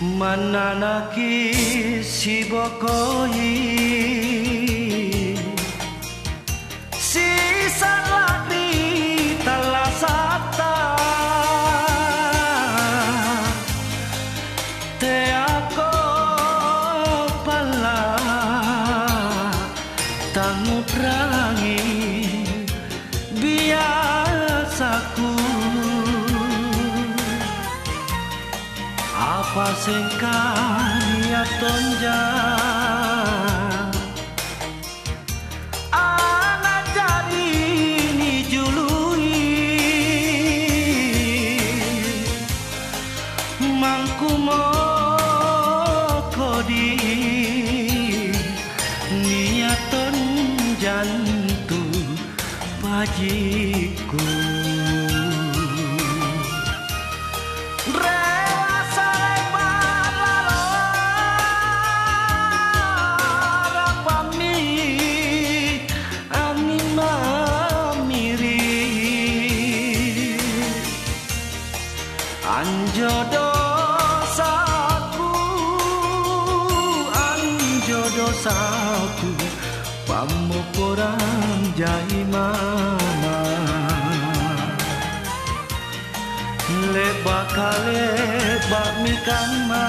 Mananaki si bokoi si salakri talasata te ako pala tangu prangi biasaku apa sengkani atonja anak jari ni jului mangku kodi niaton jantu bajiku dosaku pamupuran jai mama lebak lebak mikan ma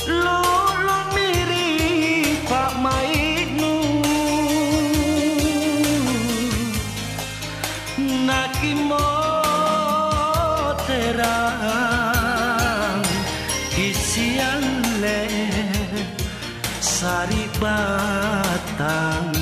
lulu miri pak maitnu nakimo terang isian sari batang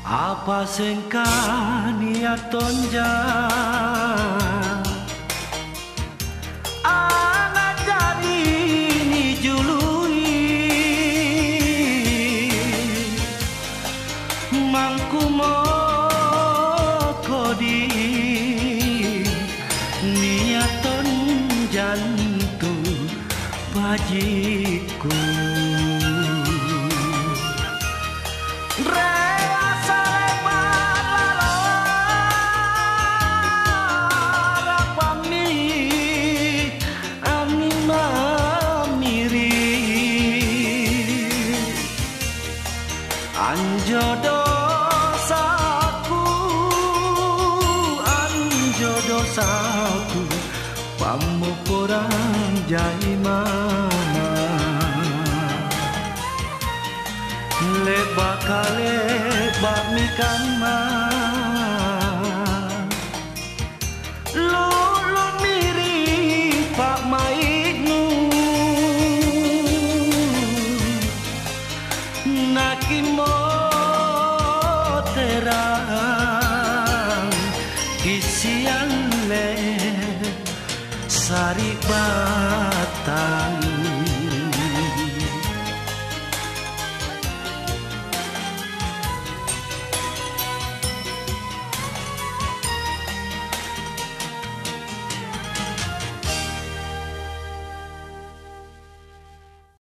apa sengkani atonja anak jari ni jului mangku kodi niaton jantu bajiku anjo dosaku pamupuran jai mama lebak lebak mikan ma lulu miri pak maitnu nakimo terang isian le sari